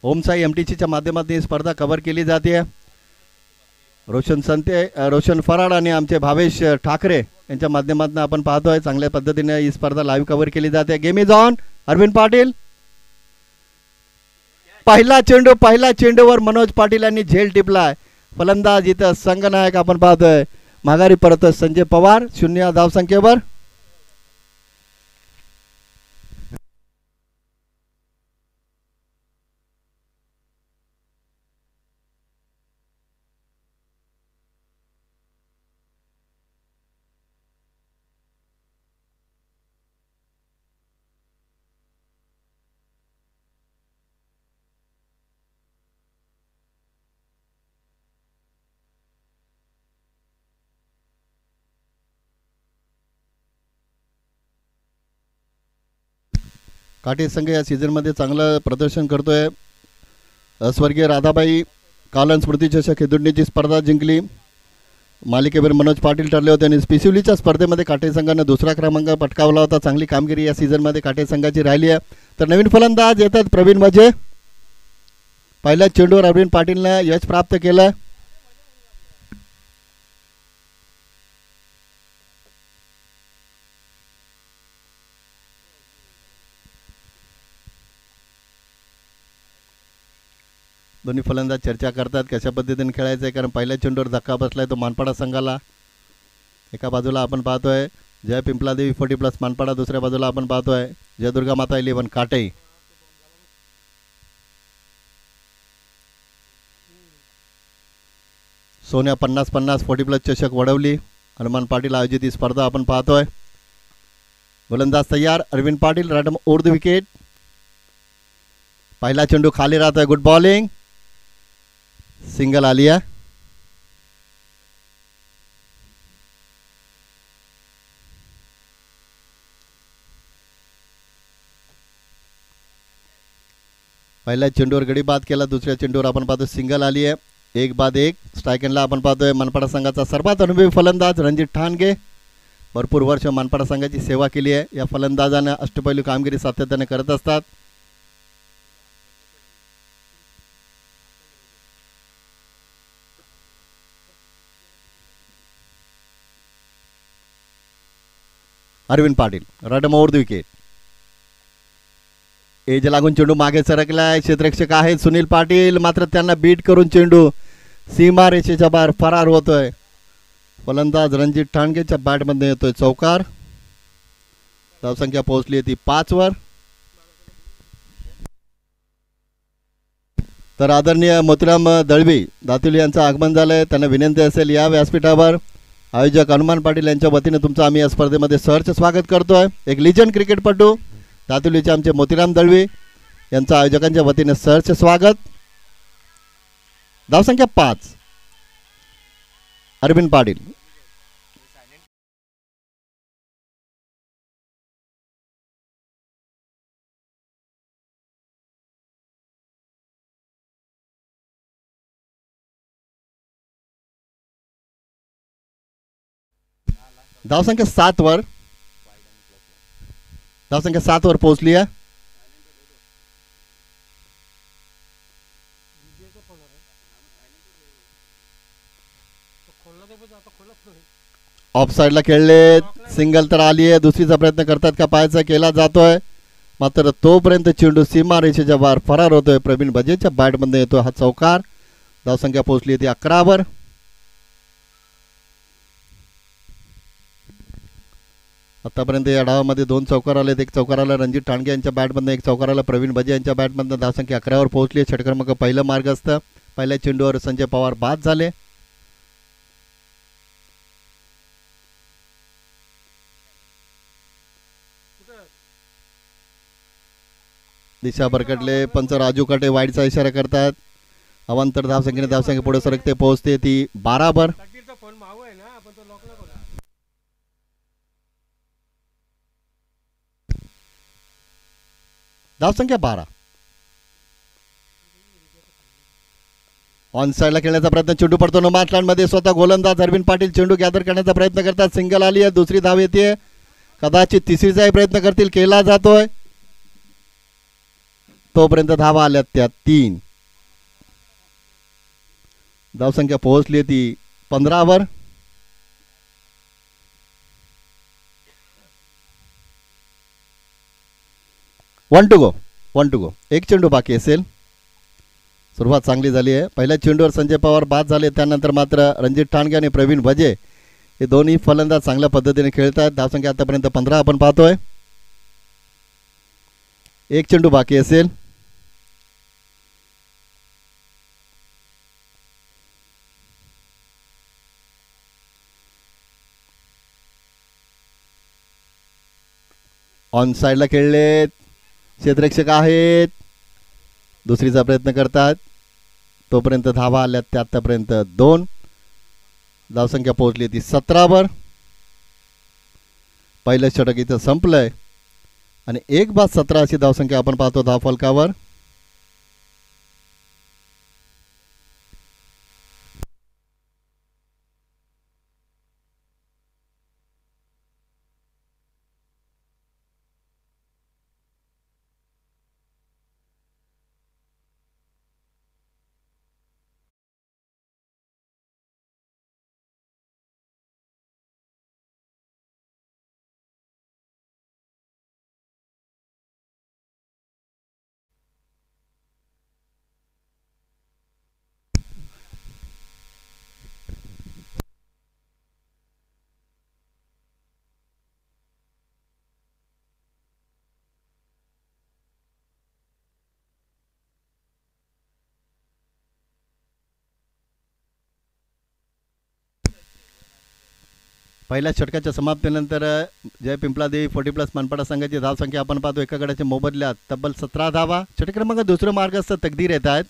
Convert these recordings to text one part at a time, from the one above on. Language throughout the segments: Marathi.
ओम साई एमटीसीच्या माध्यमातून ही स्पर्धा कव्हर केली जाते. रोशन फराड आणि आमचे भावेश ठाकरे यांच्या माध्यमातून आपण पाहतोय चांगल्या पद्धतीने ही स्पर्धा लाईव्ह कव्हर केली जाते. Game is on. Arvind Patil पहिला चेंडूवर मनोज पाटील यांनी झेल टिपलाय. फलंदाज इथं संघनायक आपण पाहतोय माघारी परत संजय पवार 0 धावसंख्येवर. काटे संघ या सीझनमध्ये चांगलं प्रदर्शन करतोय. स्वर्गीय राधाबाई कालन स्मृती चषक खेदुंडीची स्पर्धा जिंकली. मालिकेवर मनोज पाटील ठरले होते आणि स्पेसिवलीच्या स्पर्धेमध्ये काटे संघाने दुसरा क्रमांक पटकावला होता. चांगली कामगिरी या सीझनमध्ये काटे संघाची राहिली आहे. तर नवीन फलंदाज येतात प्रवीण वजे. पहिल्याच चेंडूवर अरविंद पाटीलने यश प्राप्त केलं. दोन्ही फलंदाज चर्चा करतात कशा पद्धतीने खेळायचं आहे, कारण पहिल्या चेंडूवर धक्का बसलाय तो मानपाडा संघाला. एका बाजूला आपण पाहतोय जय पिंपलादेवी 40+ मानपाडा, दुसऱ्या बाजूला आपण पाहतोय जय दुर्गा माता 11 काटे. सोन्या 50-50 40+ चषक वडवली. हनुमान पाटील आयोजित ही स्पर्धा आपण पाहतोय. गोलंदाज तयार अरविंद पाटील रॅडम ओव्हर द विकेट. पहिला चेंडू खाली राहतोय. Good bowling. सिंगल आली आहे. पहिल्या चेंडूवर गडी बाद केला. दुसऱ्या चेंडूवर आपण पाहतो सिंगल आली आहे. 1-1 स्ट्राईक एंडला आपण पाहतोय मनपाडा संघाचा सर्वात अनुभवी फलंदाज रणजित ठाणगे. भरपूर वर्ष मनपाडा संघाची सेवा केली आहे. या फलंदाजाने अष्टपैलू कामगिरी सातत्याने करत असतात. अरविंद पाटील रॅडम ओव्हर द विकेट. एज लागून चेंडू मागे सरकलाय. क्षेत्ररक्षक आहेत सुनील पाटील, मात्र त्यांना बीट करून चेंडू सीमा रेषेच्या बाहेर फरार होतोय. फलंदाज रणजित ठाणगेच्या बॅटमध्ये येतोय चौकार. धावसंख्या पोहोचली ती 5 वर. तर आदरणीय मोतीराम दळवी दातुली यांचं आगमन झालंय. त्यांना विनंती असेल या व्यासपीठावर. आयोजक हनुमान पाटील यांच्या वतीने तुमचं आम्ही या स्पर्धेमध्ये सहर्ष स्वागत करतोय. एक लिजंड क्रिकेटपटू दातुलीचे आमचे मोतीराम दळवी यांचं आयोजकांच्या वतीने सहर्ष स्वागत. धावसंख्या 5. अरविंद पाटील धावसंख्या 7 वर. धावसंख्या 7 वर पोहोचली आहे. ऑफ साइडला खेळले. सिंगल तर आली आहे. दुसरीचा प्रयत्न करतात का पाहायचा केला जातोय, मात्र तोपर्यंत चेंडू सीमा रेषेच्या बाहेर फरार होतोय. प्रवीण भजेच्या बॅटमध्ये येतोय हा चौकार. धावसंख्या पोहोचली ती 11 वर. आतापर्यंत या डावामध्ये 2 चौकार आलेत. एक चौकार आला रणजित ठाणगे यांच्या बॅटमधनं, एक चौकार आला प्रवीण भजे यांच्या बॅटमधनं. धावसंख्या 11 वर पोहोचली. षटक्रमांक पहिलं मार्गस्थ. पहिल्या चेंडूवर संजय पवार बाद झाले. दिशा भरकटले. पंच राजू काटे वाईडचा इशारा करतात. अवांतर धावसंख्येने धावसंख्या पुढे सरकते, पोहोचते ती 12 वर. धावसंख्या 12. ऑन साइडला खेळण्याचा प्रयत्न. चेंडू पडतो नो मध्ये. स्वतः गोलंदाज अरविंद पाटील चेंडू गॅदर करण्याचा प्रयत्न करतात. सिंगल आली आहे. दुसरी धाव येते. कदाचित तिसरीचाही प्रयत्न करतील, केला जातोय. तोपर्यंत धावा आल्या त्या 3. धावसंख्या पोहोचली ती 15वर. One to go. एक चेंडू बाकी असेल. सुरुवात चांगली झाली आहे. पहिल्या चेंडूवर संजय पवार बाद झाले. त्यानंतर मात्र रणजित ठाणगे आणि प्रवीण भजे हे दोन्ही फलंदाज चांगल्या पद्धतीने खेळत आहेत. धावसंख्या आतापर्यंत 15 आपण पाहतोय. एक चेंडू बाकी असेल. ऑन साईडला खेळलेत. क्षेत्ररक्षक आहेत. दुसरीचा प्रयत्न करतात. तोपर्यंत धावा आल्यात त्या आतापर्यंत 2. धावसंख्या पोहोचली ती 17वर. पहिलं षटक इथं संपलंय आणि 1/17 अशी धावसंख्या आपण पाहतो धावफलकावर. पहिल्या षटकाच्या समाप्तीनंतर जय पिंपळादेवी 40+ मनपाडा संघाची धावसंख्या आपण पाहतो एका गड्याच्या मोबदल्यात तब्बल 17 धावा. षटक क्रमांक दुसरं मार्गस्थ तकदीर येत आहेत.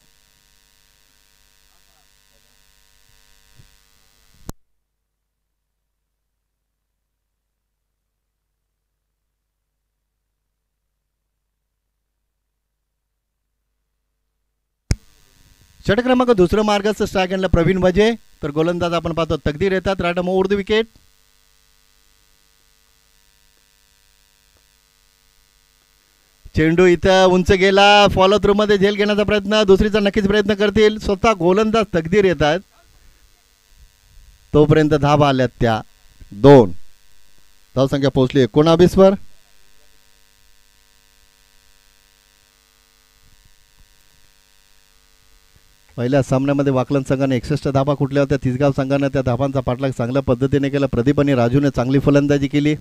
षटक क्रमांक दुसरं मार्गस्थ स्ट्रायक एंडला प्रवीण भजे. तर गोलंदाज आपण पाहतो तकदीर येतात. Right arm over the wicket. चेंडू इथं उंच गेला. फॉलो थ्रू मध्ये झेल घेण्याचा प्रयत्न. दुसरीचा नक्कीच प्रयत्न करतील. स्वतः गोलंदाज तकदीर येतात. तोपर्यंत धावा आल्यात त्या 2. धावसंख्या पोहोचली 19वर. पहिल्या सामन्यामध्ये वाकलन संघाने 61 धावा कुठल्या होत्या. तिसगाव संघाने त्या धावांचा पाठलाग चांगल्या पद्धतीने केला. प्रदीप आणि राजूने चांगली फलंदाजी केली.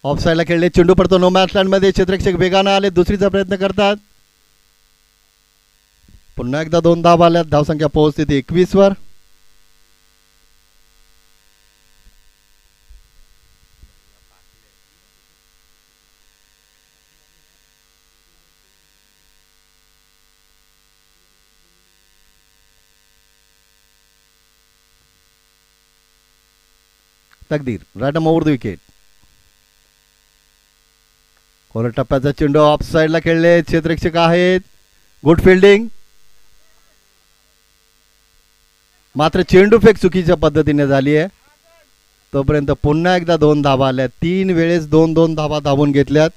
ऑफ साईडला खेळले. चेंडू पडतो नो मॅच लँड मध्ये. क्षेत्ररक्षक वेगानं आले. दुसरीचा प्रयत्न करतात. पुन्हा एकदा 2 धावा आल्यात. धावसंख्या पोहोचते ती 21वर. Taqdeer right arm over the wicket. Corner टप्प्याचा चेंडू ऑफ साईडला खेळले. क्षेत्ररक्षक आहेत. Good fielding. मात्र चेंडू फेक चुकीच्या पद्धतीने झाली आहे. तोपर्यंत पुन्हा एकदा 2 धावा आल्या. 3 वेळेस 2-2 धावा धावून घेतल्यात.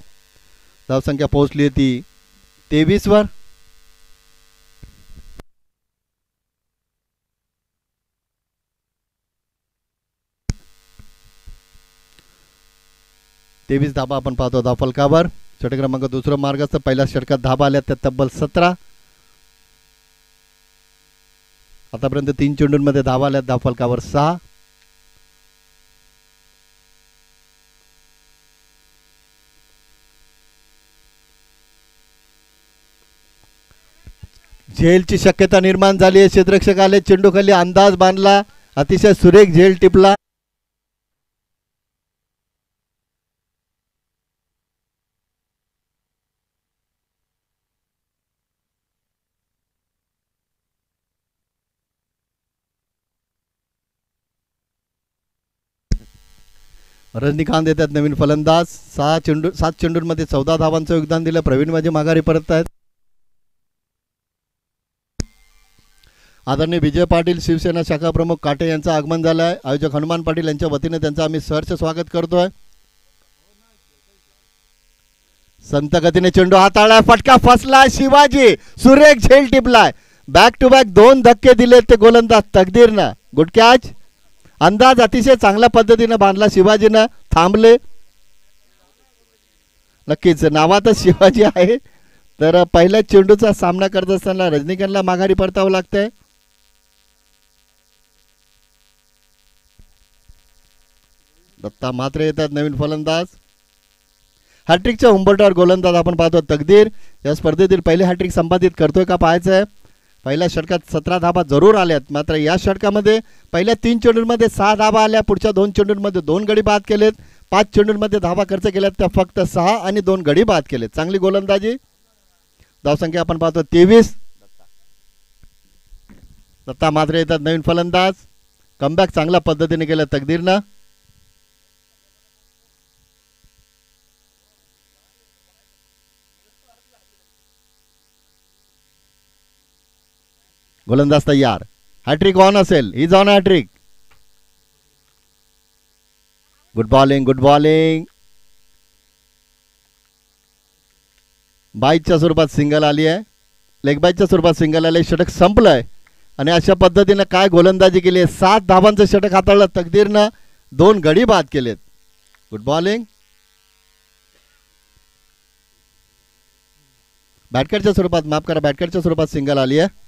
धावसंख्या पोहोचली ती 23वर. तेवीस धाबा आपण पाहतो धावफलकावर. षटक क्रमांक दुसरं मार्गस्थ. पहिल्या षटकात धाबा आल्या त्या तब्बल 17. आतापर्यंत 3 चेंडूंमध्ये धावा आल्या धावफलकावर 6. झेलची शक्यता निर्माण झाली आहे. क्षेत्ररक्षक आले. चेंडू खाली अंदाज बांधला. अतिशय सुरेख झेल टिपला. रजनीकांत येतात नवीन फलंदाज. 7 चेंडूंमध्ये 14 धावांचं योगदान दिलं. प्रवीण माझे माघारी परत आहेत. आदरणीय विजय पाटील शिवसेना शाखा प्रमुख काटे यांचं आगमन झालं आहे. आयोजक हनुमान पाटील यांच्या वतीने त्यांचं आम्ही सहर्ष स्वागत करतोय. संत गतीने चेंडू हाताळलाय. फटका फसलाय. शिवाजी सुरेख झेल टिपलाय. बॅक टू बॅक 2 धक्के दिले ते गोलंदाज तकदीरनं. Good catch. अंदाज अतिशय चांगल्या पद्धतीने बांधला शिवाजीनं. थांबले. नक्कीच नावातच शिवाजी आहे. तर पहिल्या चेंडूचा सामना करत असताना रजनीकांतला माघारी परतावं लागतंय. दत्ता मात्रे येतात नवीन फलंदाज. हॅट्रिकच्या उंबरठ्यावर गोलंदाज आपण पाहतो तकदीर. या स्पर्धेतील पहिली हॅट्रिक संपादित करतोय का पाहायचं आहे. पहिल्या षटकात 17 धाबा जरूर आल्यात. मात्र या षटकामध्ये पहिल्या 3 चेंडूंमध्ये 6 धाबा आल्या. पुढच्या 2 चेंडूंमध्ये 2 गडी बाद केलेत. 5 चेंडूंमध्ये धाबा खर्च केल्यात त्या फक्त 6 आणि 2 गडी बाद केलेत. चांगली गोलंदाजी. धावसंख्या आपण पाहतो 23. दत्ता मात्रे येतात नवीन फलंदाज. कमबॅक चांगल्या पद्धतीने केलं तकदीरनं. गोलंदाज तयार. हॅट्रिक ऑन असेल. Is on hattrick. Good bowling. Good bowling. बाईच्या स्वरूपात सिंगल आली आहे. लेग बाईच्या स्वरूपात सिंगल आले. षटक संपलंय. आणि अशा पद्धतीनं काय गोलंदाजी केली आहे. 7 धावांचं षटक हाताळलं तकदीरनं. 2 गडी बाद केलेत. Good bowling. बॅटकरच्या स्वरूपात माफ करा बॅटकरच्या स्वरूपात सिंगल आली आहे.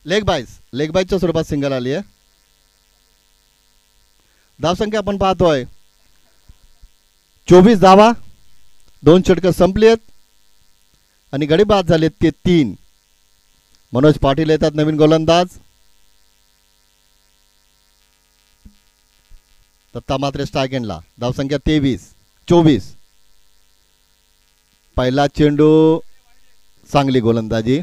लेग बाईच्या स्वरूपात सिंगल आली आहे. धावसंख्या आपण पाहतोय 24 धावा. 2 षटकं संपली आहेत आणि गडी बाद झालेत ते 3. मनोज पाटील येतात नवीन गोलंदाज. दत्ता मात्रे स्ट्राइक एंडला. धावसंख्या 24. पहिला चेंडू. चांगली गोलंदाजी.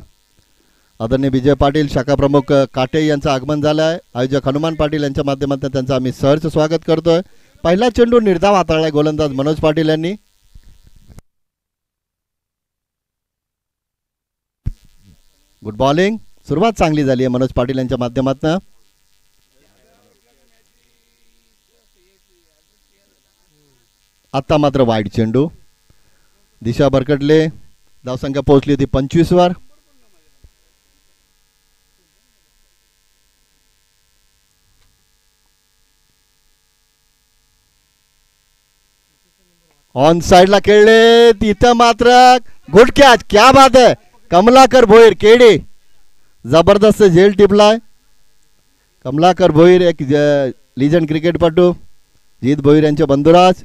आदरणीय विजय पाटील शाखा प्रमुख काटे यांचं आगमन झालं आहे. आयोजक हनुमान पाटील यांच्या माध्यमातून त्यांचं आम्ही सहर्ष स्वागत करतोय. पहिला चेंडू निर्धाव हाताळलाय गोलंदाज मनोज पाटील यांनी. Good bowling. सुरुवात चांगली झाली आहे मनोज पाटील यांच्या माध्यमातून. आता मात्र वाईड चेंडू. दिशा भरकटले. धावसंख्या पोहोचली होती 25 वर. ऑन साइडला खेळले. तिथं मात्र गुड कॅच. क्या बात आहे. कमलाकर भोईर केडी. जबरदस्त झेल टिपलाय. कमलाकर भोईर एक लिजंड क्रिकेटपटू. जीत भोईर यांचे बंधुराज.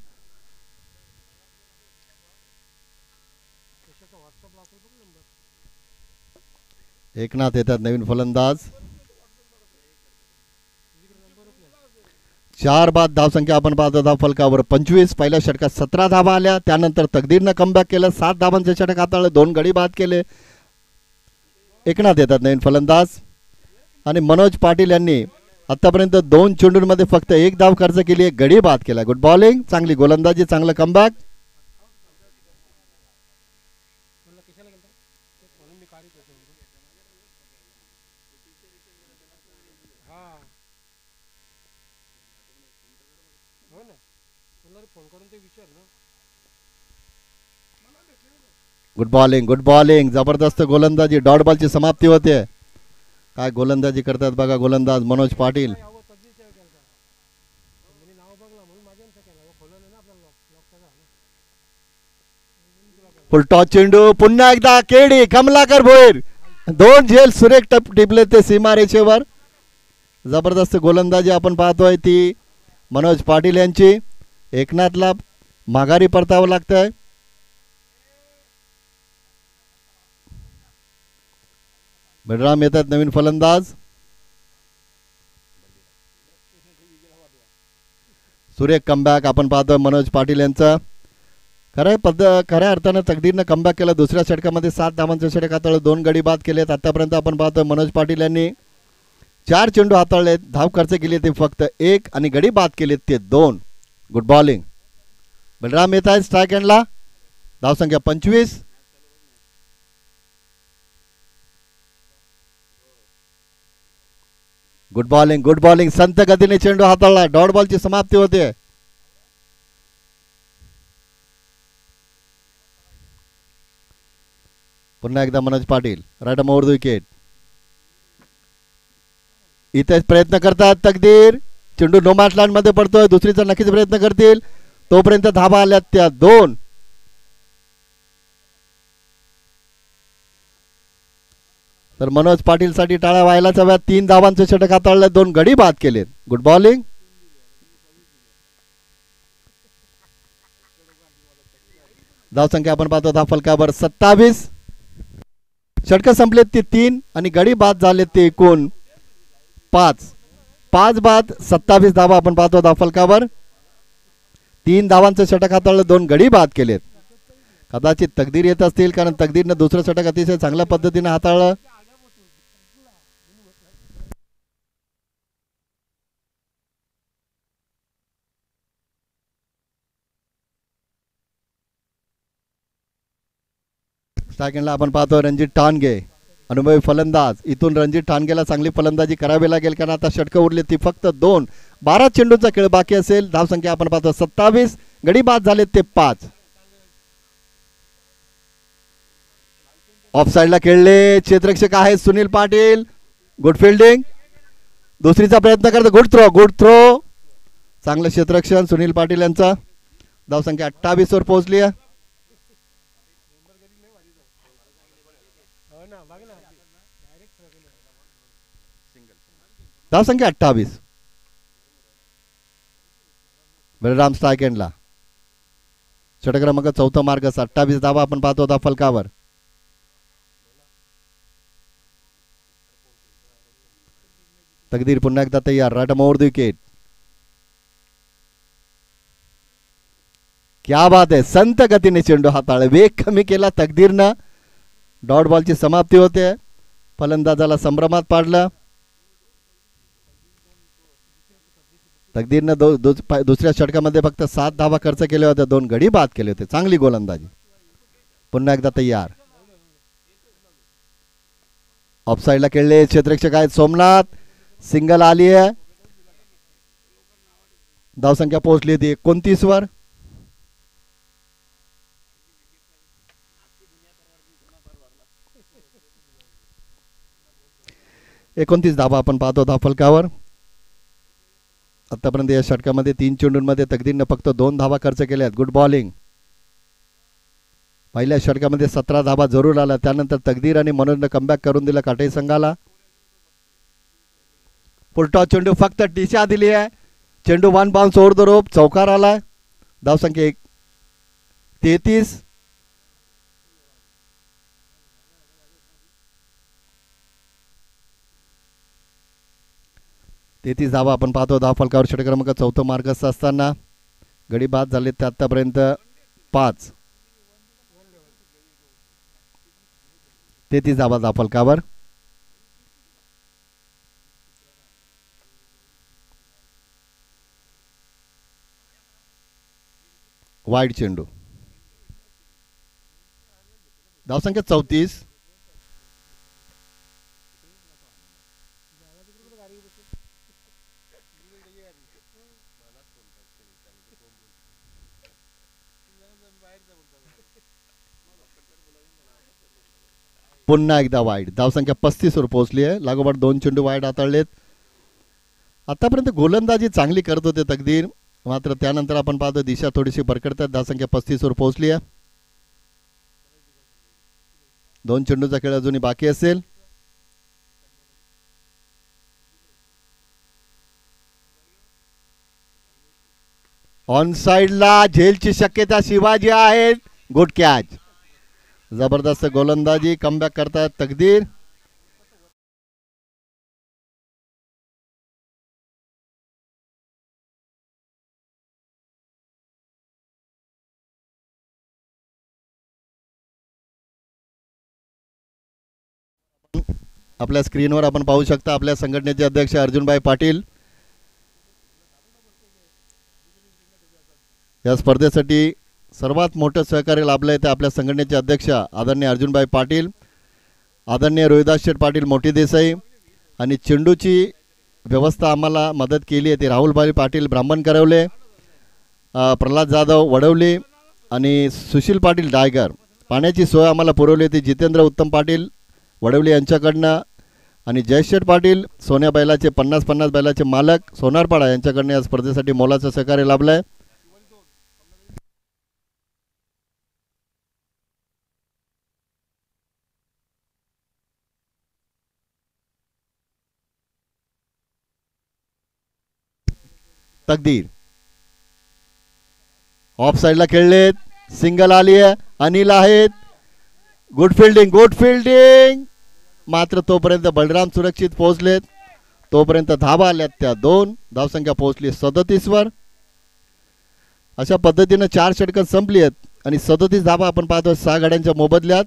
एकनाथ येतात नवीन फलंदाज. 4 बाद धावसंख्या आपण पाहतो. धाव फलकावर 25. पहिल्या षटकात 17 धावा आल्या. त्यानंतर तकदीरनं कमबॅक केलं. 7 धावांचे षटक हाताळलं. 2 गडी बाद केले. एकनाथ येतात नवीन फलंदाज. आणि मनोज पाटील यांनी आतापर्यंत 2 चेंडूंमध्ये फक्त 1 धाव खर्च केली. 1 गडी बाद केला. Good bowling. चांगली गोलंदाजी. चांगलं कमबॅक. Good bowling. जबरदस्त गोलंदाजी. डॉट बॉलची समाप्ती होते. काय गोलंदाजी करतात बघा गोलंदाज मनोज पाटील. फुलटॉस चेंडू. पुन्हा एकदा केडी. कमलाकर भोईर. 2 झेल सुरेख टिपले ते सीमारेषेवर. जबरदस्त गोलंदाजी आपण पाहतोय ती मनोज पाटील यांची. एकनाथला माघारी परतावं लागतंय. बलराम येतात नवीन फलंदाज. सुरेख कमबॅक आपण पाहतोय मनोज पाटील यांचा. खऱ्या अर्थानं तकदीरनं कमबॅक केलं. दुसऱ्या षटकामध्ये 7 धावांचे षटक हाताळलं. 2 गडी बाद केलेत. आतापर्यंत आपण पाहतोय मनोज पाटील यांनी. 4 चेंडू हाताळलेत, धाव खर्च केली ते फक्त 1 आणि गडी बाद केलेत ते 2. Good bowling. बलराम येत आहे स्ट्राईक एंडला. धावसंख्या 25. Good bowling, good bowling. संत गतीने चेंडू हाताळला. डॉट बॉलची समाप्ती होते. पुन्हा एकदा Manoj Patil right over the wicket. इथेच प्रयत्न करतात तकदीर. चेंडू नो मॅच लँड मध्ये पडतोय. दुसरीचा नक्कीच प्रयत्न करतील. तोपर्यंत धाबा आल्यात त्या 2. तर मनोज पाटील साठी टाळ्या व्हायलाच हव्या. 3 धावांचे षटक हाताळले, 2 गडी बाद केलेत. Good bowling. धावसंख्या आपण पाहतो धावफलकावर 27. षटक संपलेत ते 3 आणि गडी बाद झालेत ते एकूण 5. 5 बाद 27 धावा आपण पाहतो धावफलकावर. 3 धावांचे षटक हाताळलं, 2 गडी बाद केलेत. कदाचित तकदीर येत असतील, कारण तकदीरनं दुसरं षटक अतिशय चांगल्या पद्धतीने हाताळलं. सेकंडला आपण पाहतो रणजित ठाणगे, अनुभवी फलंदाज. इथून रणजित ठाणगेला चांगली फलंदाजी करावी लागेल, कारण आता षटकं उरली ती फक्त 2. 12 चेंडूचा खेळ बाकी असेल. धावसंख्या आपण पाहतो 27. गडी बाद झालेत ते 5. ऑफ साइडला खेळले. क्षेत्ररक्षक आहेत सुनील पाटील. Good fielding. दुसरीचा प्रयत्न करतो. Good throw, good throw. चांगलं क्षेत्ररक्षण सुनील पाटील यांचा. धावसंख्या 28 वर पोहोचली आहे. धावसंख्या 28. बलराम स्ट्राईक एंडला. षटक क्रमांक 4 मार्ग 28 धावा आपण पाहतो होता फलकावर. तकदीर पुन्हा एकदा तयार. Right over the wicket. क्या बात आहे. संत गतीने चेंडू हाताळले. वेग कमी केला तकदीरनं. डॉट बॉलची समाप्ती होते. फलंदाजाला संभ्रमात पाडलं. तकदीरनं दुसऱ्या षटकामध्ये फक्त 7 धावा खर्च केल्या होत्या, 2 गडी बाद केले होते. चांगली गोलंदाजी. पुन्हा एकदा तयार. ऑफ साइडला खेळले. क्षेत्ररक्षक आहेत सोमनाथ. सिंगल आली आहे. धावसंख्या पोहोचली होती 29 वर. एकोणतीस धावा आपण पाहतो धावफलकावर. आतापर्यंत या षटकामध्ये 3 चेंडूंमध्ये तकदीरनं फक्त 2 धावा खर्च केल्या. Good bowling. पहिल्या षटकामध्ये 17 धावा जरूर आला. त्यानंतर तकदीर आणि मनोजनं कमबॅक करून दिला काटे संघाला. पुलटॉस चेंडू फक्त दिशा दिली आहे. चेंडू 1 बाउन्स ओव्हर द रोप. चौकार आलाय. धावसंख्या 33. धावा आपण पाहतो धावफलकावर. षटक क्रमांक 4 मार्गस्थ असताना गडी बाद झाले ते आतापर्यंत 5. 33 धावा धावफलकावर. वाईड चेंडू. धावसंख्या 34. पुन्हा एकदा वाईड. धावसंख्या 35 वर पोहोचली आहे. लागोपाठ 2 चेंडू वाईड हाताळलेत. आतापर्यंत गोलंदाजी चांगली करत होते तकदीर, मात्र त्यानंतर आपण पाहतो दिशा थोडीशी भरकटतात. धावसंख्या 35 वर पोहोचली आहे. 2 चेंडूचा खेळ अजूनही बाकी असेल. ऑन साइडला झेलची शक्यता शिवाजी आहेत. Good catch. जबरदस्त गोलंदाजी. कमबॅक करतात तकदीर. आपल्या स्क्रीनवर आपण पाहू शकता आपल्या संघटनेचे अध्यक्ष अर्जुनभाई पाटील या स्पर्धेसाठी सर्वात मोठं सहकार्य लाभलं आहे ते आपल्या संघटनेचे अध्यक्ष आदरणीय अर्जुनभाई पाटील, आदरणीय रोहिदास शेठ पाटील मोठी देसाई आणि चेंडूची व्यवस्था आम्हाला मदत केली आहे ती राहुलभाई पाटील ब्राह्मण करवले, प्रल्हाद जाधव वडवली आणि सुशील पाटील डायगर. पाण्याची सोय आम्हाला पुरवली होती जितेंद्र उत्तम पाटील वडवली यांच्याकडनं आणि जयशेठ पाटील सोन्या बैलाचे 50-50 बैलाचे मालक सोनारपाडा यांच्याकडनं या स्पर्धेसाठी मोलाचं सहकार्य लाभलं आहे. तकदीर ऑफ साइडला खेळलेत, सिंगल आली आहे, अनिल आहेत, गुड फिल्डिंग मात्र तोपर्यंत बलराम सुरक्षित पोहोचलेत. तोपर्यंत धावा आल्यात त्या 2, धावसंख्या पोहोचली 37 वर. अशा पद्धतीनं 4 षटकं संपली आहेत आणि 37 धावा आपण पाहतो 6 गाड्यांच्या मोबदल्यात.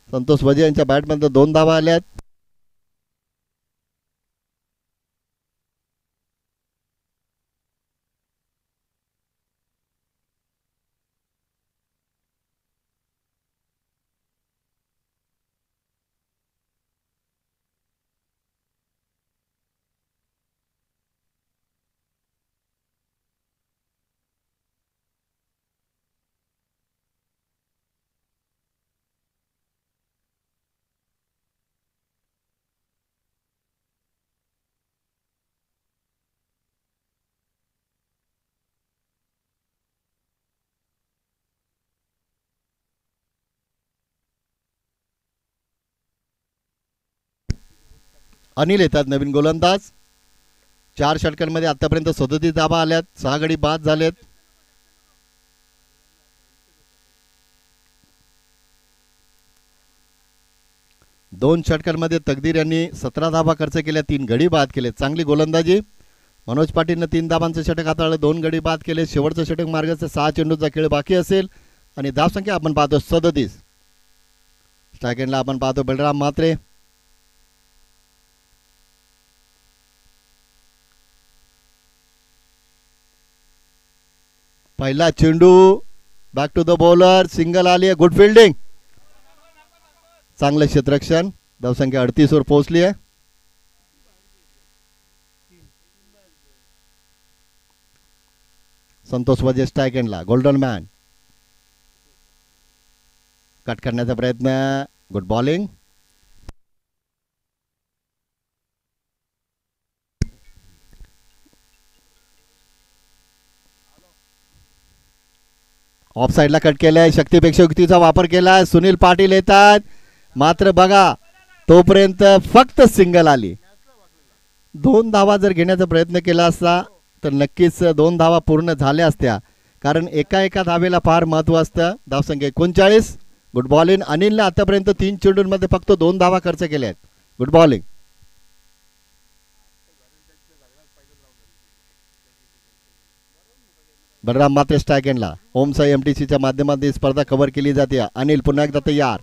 संतोष वजे यांच्या बॅटमध्ये 2 धावा आल्यात. अनिल येतात नवीन गोलंदाज. 4 षटकांमध्ये आतापर्यंत 37 धावा आल्यात, 6 गडी बाद झालेत. दोन षटकांमध्ये तकदीर यांनी 17 धावा खर्च केल्या, 3 गडी बाद केले. चांगली गोलंदाजी. मनोज पाटीलनं 3 धावांचं षटक हाताळलं, 2 गडी बाद केले. शेवटचं षटक मार्गाचा 6 चेंडूचा खेळ बाकी असेल आणि धावसंख्या आपण पाहतो 37. स्ट्राईक एंडला आपण पाहतो बलराम म्हात्रे. पहिला चेंडू back to the bowler, single आली आहे, गुड फिल्डिंग, चांगलं क्षेत्ररक्षण. धावसंख्या 38 वर पोहोचली आहे. संतोष वजे स्ट्राईक एंडला, गोल्डन मॅन. कट करण्याचा प्रयत्न, गुड बॉलिंग. ऑफ साइडला कट केलाय, शक्तीपेक्षा युक्तीचा वापर केलाय. सुनील पाटील येतात, मात्र बघा तोपर्यंत फक्त सिंगल आली. 2 धावा जर घेण्याचा प्रयत्न केला असता तर नक्कीच 2 धावा पूर्ण झाल्या असत्या, कारण एका धावेला फार महत्व असतं. धावसंख्या 39, गुड बॉलिंग. अनिलने आतापर्यंत 3 चेंडूंमध्ये फक्त 2 धावा खर्च केल्या आहेत, गुड बॉलिंग. बलराम मात्र स्ट्राईक एंडला. ओमसाई एमटीसीच्या माध्यमातून स्पर्धा कव्हर केली जाते. अनिल पुन्हा एकदा तयार.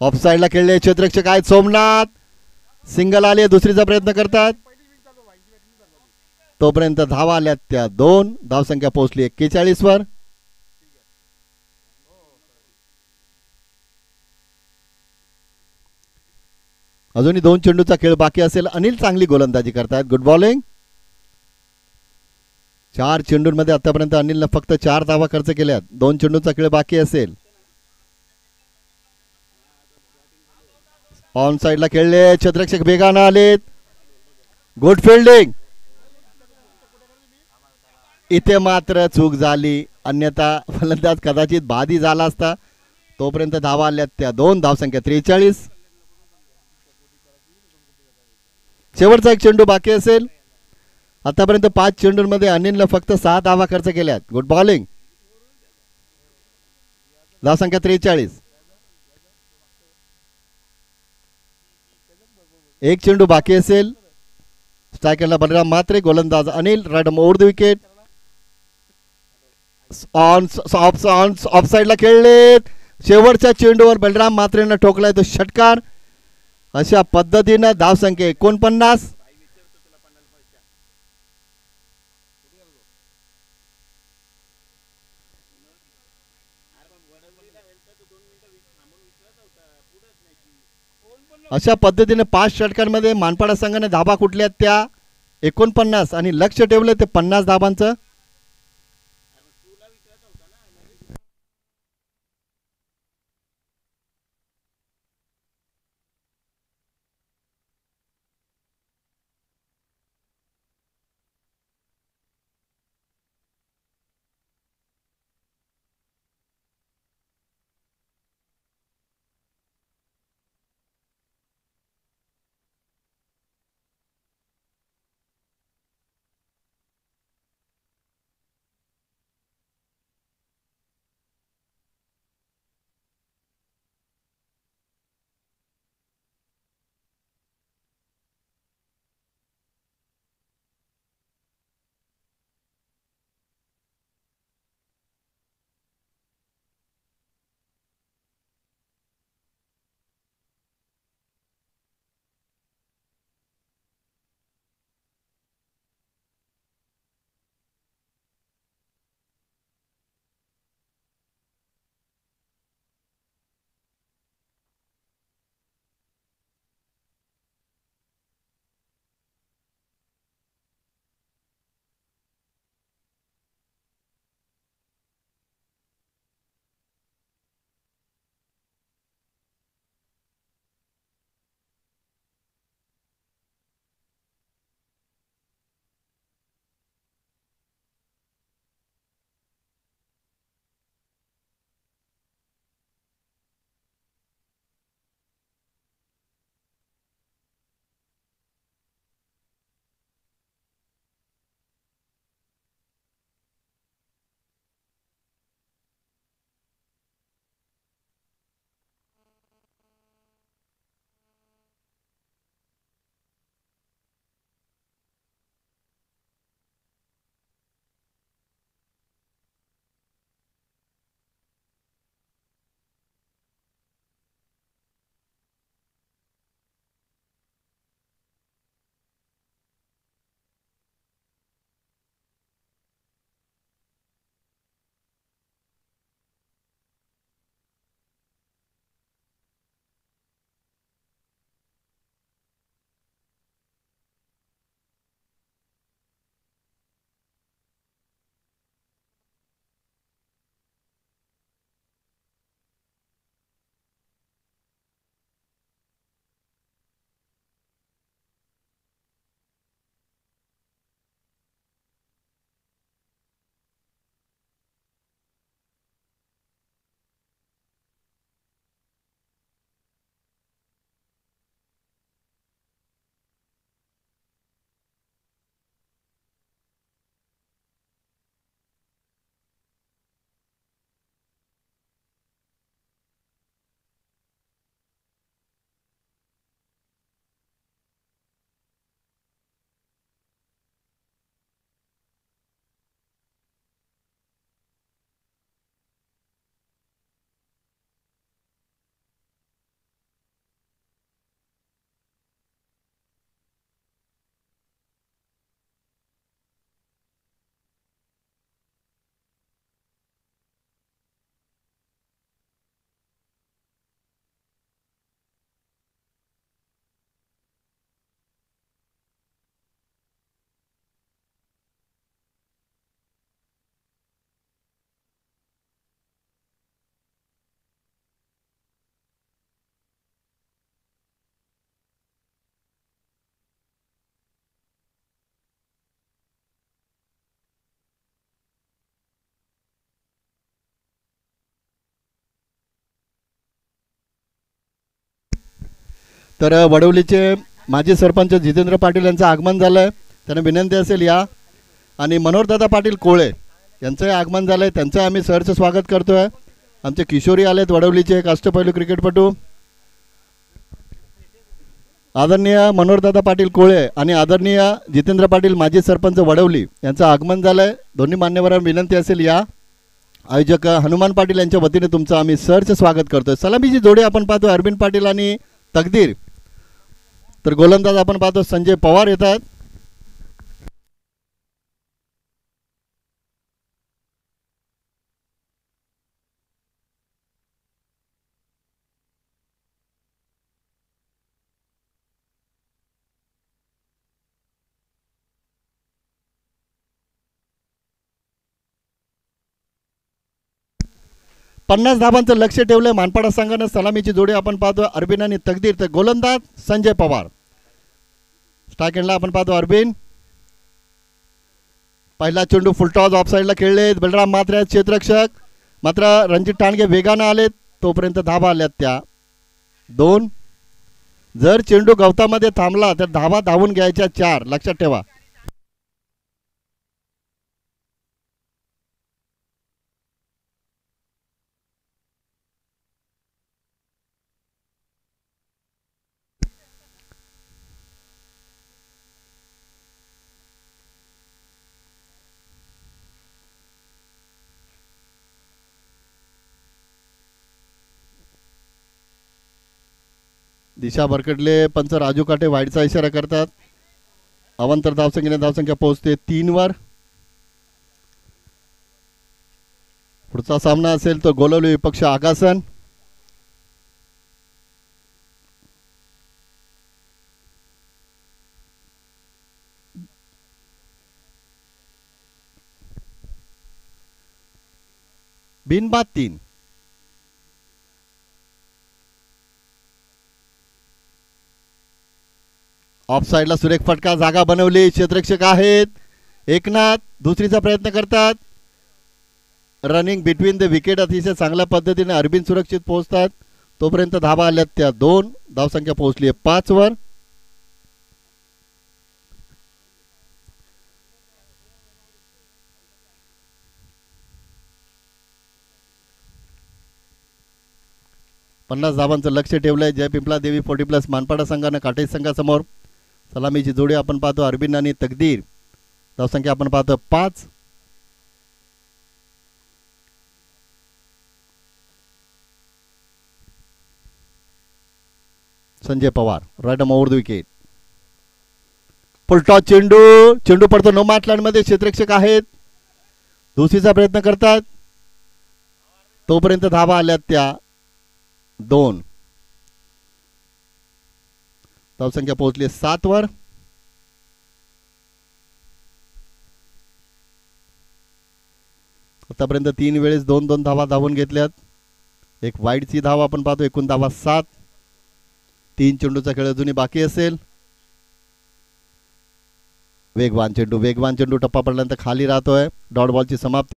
ऑफ साइडला खेळले, क्षेत्ररक्षक आहेत सोमनाथ, सिंगल आले, दुसरीचा प्रयत्न करतात. तोपर्यंत धावा आल्यात त्या 2, धावसंख्या पोहोचली 41 वर. अजूनही 2 चेंडूचा खेळ बाकी असेल. अनिल चांगली गोलंदाजी करतायत, गुड बॉलिंग. 4 चेंडूंमध्ये आतापर्यंत अनिलनं फक्त 4 धावा खर्च केल्यात. 2 चेंडूचा खेळ बाकी असेल. ऑन साइडला खेळले, क्षेत्ररक्षक वेगानं आलेत, गुड फिल्डिंग. इथे मात्र चूक झाली, अन्यथा फलंदाज कदाचित बादी झाला असता. तोपर्यंत धावा आल्यात त्या 2, धावसंख्या 43. शेवटचा एक चेंडू बाकी असेल. आतापर्यंत 5 चेंडूंमध्ये अनिलनं फक्त 6 धावा खर्च केल्यात, गुड बॉलिंग. धावसंख्या 43. एक चेंडू बाकी असेल. स्ट्रायकरला बलराम म्हात्रे, गोलंदाज Anil. Right over the wicket. Off साइडला खेळलेत, शेवटच्या चेंडूवर बलराम म्हात्रेनं ठोकलाय तो षटकार. अशा पद्धतीनं धावसंख्या 49. अशा पद्धतीने 5 षटकांमध्ये मानपाडा संघाने धाबा कुठल्या त्या 49 आणि लक्ष ठेवले ते 50 धाबांचं. तर वडवलीचे माजी सरपंच जितेंद्र पाटील यांचं आगमन झालं. त्यांना विनंती असेल या. आणि मनोहरदादा पाटील कोळे यांचं आगमन झालं आहे, त्यांचं आम्ही सहर्ष स्वागत करतो आहे. आमचे किशोरी आलेत वडवलीचे एक अष्टपैलू क्रिकेटपटू आदरणीय मनोहरदादा पाटील कोळे आणि आदरणीय जितेंद्र पाटील माजी सरपंच वडवली यांचं आगमन झालं आहे. दोन्ही मान्यवरांना विनंती असेल या. आयोजक हनुमान पाटील यांच्या वतीने तुमचं आम्ही सहर्ष स्वागत करतो आहे. सलामीची जोडी आपण पाहतो अरविंद पाटील आणि तकदीर. तर गोलंदाज आपण पाहतो संजय पवार येतात. पन्नास धाबांचं लक्ष ठेवलंय मानपाडा संघानं. सलामीची जोडी आपण पाहतो अरबिन आणि तकदीर. तर गोलंदाज संजय पवार. स्ट्राईक एंडला आपण पाहतो अरबिन. पहिला चेंडू फुलटॉस ऑफ साईडला खेळले. बलराम मात्रे क्षेत्ररक्षक, मात्र रणजित टाणगे वेगानं आलेत, तोपर्यंत धाबा आल्यात त्या 2. जर चेंडू गवतामध्ये थांबला तर धाबा धावून घ्यायच्या 4. लक्षात ठेवा. दिशा भरकटले. पंच राजू काटे वाईडचा इशारा करतात. अवांतर धावसंख्येने धावसंख्या पोहोचते 3 वर. पुढचा सामना असेल तो गोलवली विपक्ष आगासन. बिनबाद 3. ऑफ साईडला सुरेख फटका, जागा बनवली, क्षेत्ररक्षक आहेत. एकनाथ दुसरीचा प्रयत्न करतात. रनिंग बिटवीन द विकेट अतिशय चांगल्या पद्धतीने अरबिन सुरक्षित पोहोचतात, तोपर्यंत धाबा आल्यात त्या 2. धावसंख्या पोहोचली 5 वर. पन्नास धाबांचं लक्ष ठेवलंय जय पिंपला देवी 40+ मानपाडा संघानं काटेज संघासमोर. सलामीची जोडी आपण पाहतो अरबिन आणि तकदीर. धावसंख्या आपण पाहतो 5. Sanjay Pawar right over the wicket. Full toss चेंडू पडतो नो मॅच लाईन मध्ये. क्षेत्ररक्षक आहेत, दुसरीचा प्रयत्न करतात, तोपर्यंत धाबा आल्यात त्या 2. धावसंख्या पोहोचली 7 वर. आतापर्यंत 3 वेळेस 2-2 धावा धावून घेतल्यात. एक वाईडची धाव आपण पाहतो. एकूण धावा 7. 3 चेंडूचा खेळ अजूनही बाकी असेल. वेगवान चेंडू टप्पा पडल्यानंतर खाली राहतोय. डॉट बॉलची समाप्ती.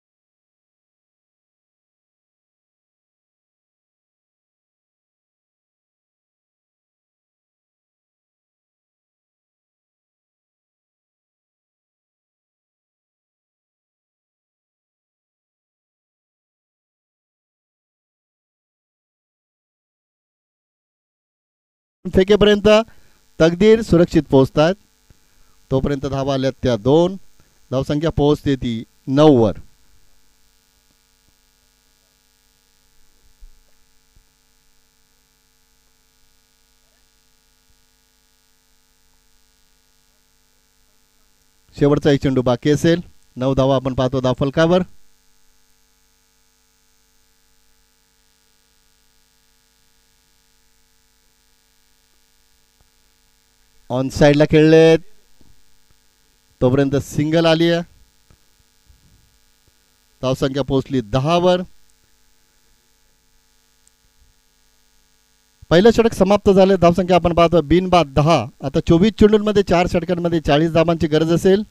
फेकेपर्यंत तकदीर सुरक्षित पोहोचतात, तोपर्यंत धावा आल्यात त्या 2. धावसंख्या पोहोचते ती 9 वर. शेवटचा एक चेंडू बाकी असेल. 9 धावा आपण पाहतो धावफलकावर. ऑन साइडला खेळलेत, तोपर्यंत सिंगल आली आहे. धावसंख्या पोहोचली 10 वर. पहिलं षटक समाप्त झाले. धावसंख्या आपण पाहतो बिनबाद 10. आता 24 चेंडूंमध्ये 4 षटकांमध्ये 40 धावांची गरज असेल.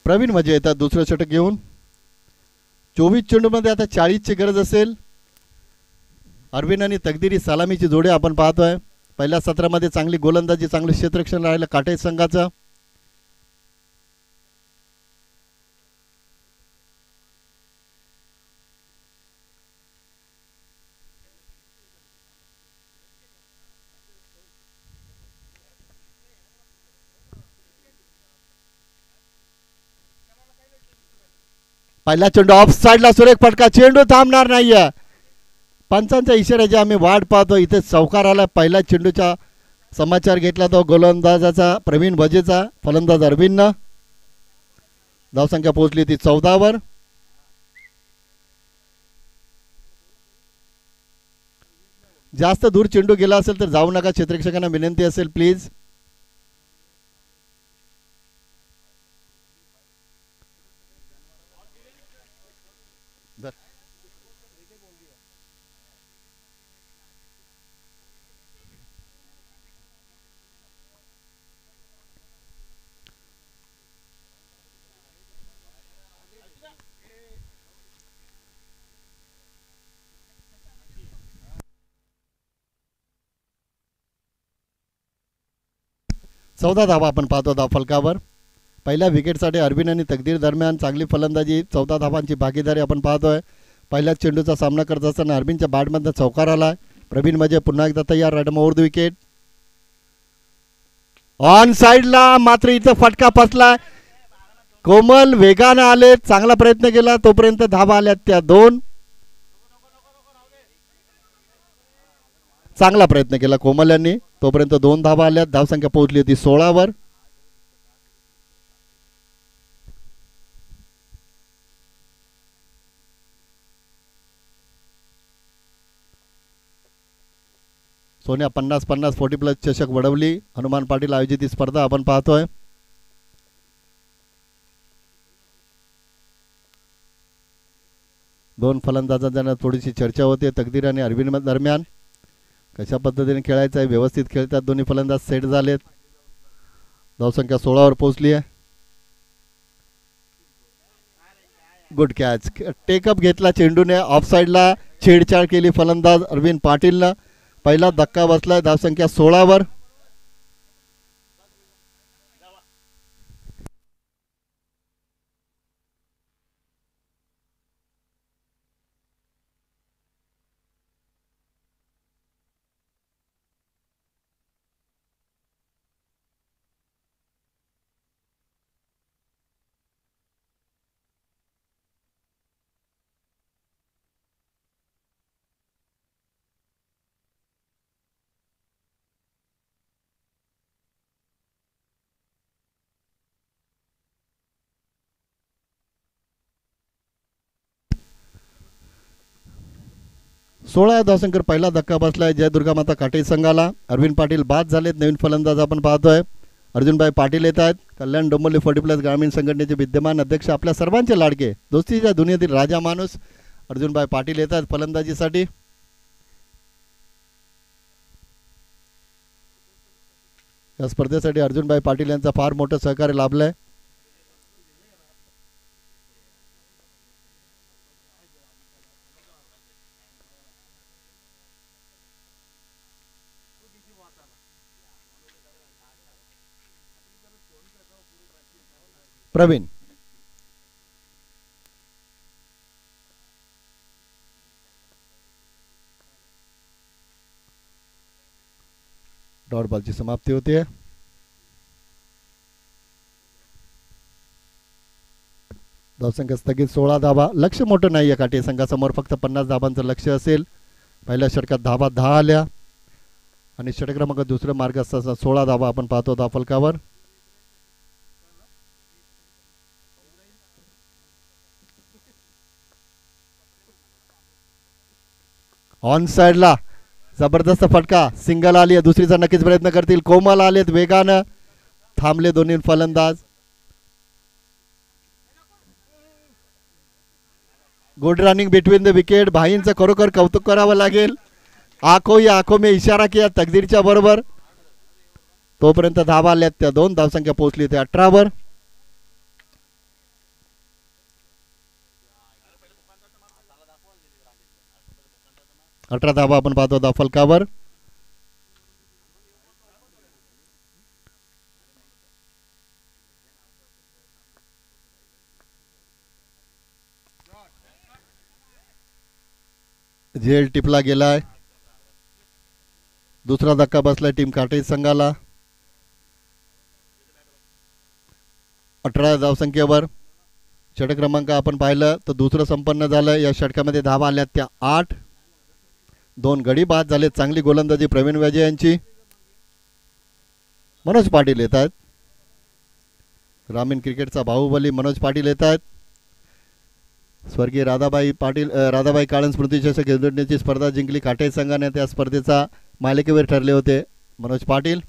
प्रवीण मजे येतात दुसरं षटक घेऊन. 24 चेंडूमध्ये आता 40ची गरज असेल. अरविंद आणि तकदिरी सलामीची जोडी आपण पाहतोय. पहिल्या सत्रामध्ये चांगली गोलंदाजी चांगलं क्षेत्ररक्षण राहिलं काटे संघाचं. पहिला चेंडू ऑफ साइडला सुरेख फटका. चेंडू थांबणार नाहीये. पंचांच्या इशाऱ्याची आम्ही वाट पाहतो. इथे चौकार आला. पहिला चेंडूचा समाचार घेतला तो गोलंदाजाचा प्रवीण भजेचा. फलंदाज अरविंदनं. धावसंख्या पोहोचली ती 14 वर. जास्त दूर चेंडू गेला असेल तर जाऊ नका. क्षेत्ररक्षकांना विनंती असेल प्लीज. चौदा धावा आपण पाहतो धावफलकावर. पहिल्या विकेटसाठी अरविंद आणि तकदीर दरम्यान चांगली फलंदाजी. 14 धावांची भागीदारी आपण पाहतोय. पहिल्याच चेंडूचा सामना करत असताना अरविंदच्या बॅटमधनं चौकार आलाय. प्रवीण म्हणजे पुन्हा एकदा तयार. Right over the wicket. On साइडला मात्र इथं फटका फसलाय. कोमल वेगानं आले. चांगला प्रयत्न केला तोपर्यंत धावा आल्यात त्या 2. चांगला प्रयत्न केला कोमल यांनी तोपर्यंत 2 धावा आल्यात. धावसंख्या पोहोचली होती 16 वर. सोन्या 50-50 40+ चषक वडवली. हनुमान पाटील आयोजित ही स्पर्धा आपण पाहतोय. दोन फलंदाजांना थोडीशी चर्चा होते तकदीर आणि अरविंद दरम्यान. कशा पद्धतीने खेळायचं आहे. व्यवस्थित खेळतात दोन्ही फलंदाज. सेट झालेत. धावसंख्या 16 वर पोहोचली आहे. Good catch. टेकअप घेतला चेंडूने. ऑफ साइडला छेडछाड केली फलंदाज अरविंद पाटीलनं. पहिला धक्का बसलाय. धावसंख्या 16 वर. सोळा धावसंख्येवर पहिला धक्का बसलाय जयदुर्गा माता काटे संघाला. अरविंद पाटील बाद झालेत. नवीन फलंदाज आपण पाहतोय. अर्जुनभाई पाटील येत आहेत. कल्याण डोंबिवली 40+ ग्रामीण संघटनेचे विद्यमान अध्यक्ष. आपल्या सर्वांचे लाडके दोस्तीच्या दुनियेतील राजा माणूस अर्जुनभाई पाटील येत आहेत फलंदाजीसाठी. या स्पर्धेसाठी अर्जुनभाई पाटील यांचा फार मोठं सहकार्य लाभलंय. प्रवीण डॉट बॉलची समाप्ती होते. धावसंख्या स्थगित 16 धावा. लक्ष मोठं नाहीये काटे संघासमोर. फक्त 50 धावांचं लक्ष असेल. पहिल्या षटकात धावा 10 आल्या आणि षटक क्रमांक दुसरं मार्ग असताना 16 धावा आपण पाहतो धावफलकावर. ऑन साइडला जबरदस्त फटका. सिंगल आली आहे. दुसरीचा नक्कीच प्रयत्न करतील. कोमल आलेत वेगानं. थांबले दोन्ही फलंदाज. Good running between the wicket. भाईंचं खरोखर कौतुक करावं लागेल. आखो या आखो में इशारा किया तकदीरच्या बरोबर. तोपर्यंत धावा आल्यात त्या 2. धावसंख्या पोहोचली ते 18 वर. 18 धावा आपण पाहतो धावफलकावर. झेल टिपला गेलाय. दुसरा धक्का बसलाय टीम काटे संघाला. 18 धावसंख्येवर षटक क्रमांक आपण पाहिलं तर दुसरं संपन्न झालं. या षटकामध्ये धावा आल्या त्या 8. 2 गडी बाद झाले. चांगली गोलंदाजी प्रवीण वैजे यांची. मनोज पाटील येत आहेत. ग्रामीण क्रिकेटचा बाहुबली मनोज पाटील येत आहेत. स्वर्गीय राधाबाई काळन स्मृतिचषक खेळण्याची स्पर्धा जिंकली काटे संघाने. त्या स्पर्धेचा मालिकेवर ठरले होते मनोज पाटील.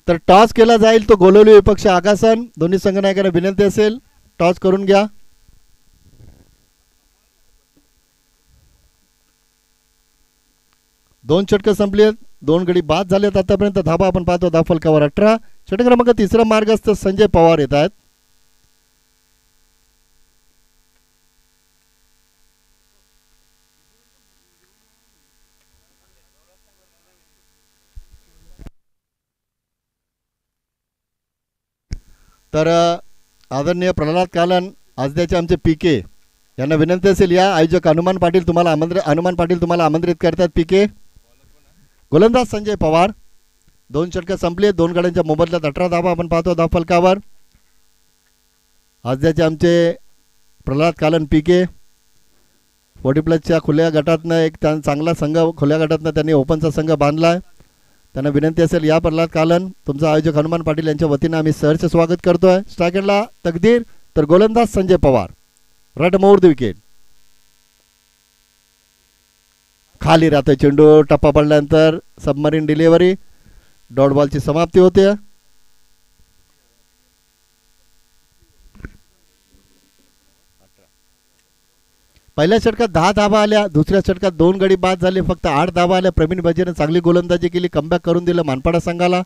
तर टॉस केला जाईल तो गोलवली विपक्ष आगासन. दोन्ही संघनायकांना विनंती असेल टॉस करून घ्या. दोन षटकं संपली. 2 गडी बाद झालेत आतापर्यंत. धाबा आपण पाहतो धावफलकावर 18. षटक क्रमांक 3 मार्गस्थ संजय पवार येत आहेत. तर आदरणीय प्रल्हाद कालन आजद्याचे आमचे पीके यांना विनंती असेल या. आयोजक हनुमान पाटील तुम्हाला आमंत्रित करतात. पीके गोलंदाज संजय पवार. 2 षटकं संपले. 2 गड्यांच्या मोबदल्यात 18 धावा आपण पाहतो धावफलकावर. आजद्याचे आमचे प्रल्हाद कालन पीके 40+ खुल्या गटातनं एक चांगला संघ खुल्या गटातनं त्यांनी ओपनचा संघ बांधला. त्यांना विनंती असेल या प्रल्हाद कालन. तुमचा आयोजक हनुमान पाटील यांच्या वतीनं आम्ही सहर्ष स्वागत करतोय. स्ट्रायकरला तकदीर तर गोलंदाज संजय पवार. रट मोर विकेट. खाली राहतोय चेंडू. टप्पा पडल्यानंतर सबमरीन डिलिव्हरी. डॉट बॉलची समाप्ती होते. पहिल्या षटकात 10 धावा आल्या. दुसऱ्या षटकात 2 गडी बाद झाले. फक्त 8 धावा आल्या. प्रवीण वैजेने चांगली गोलंदाजी केली. कमबॅक करून दिलं मानपाडा संघाला.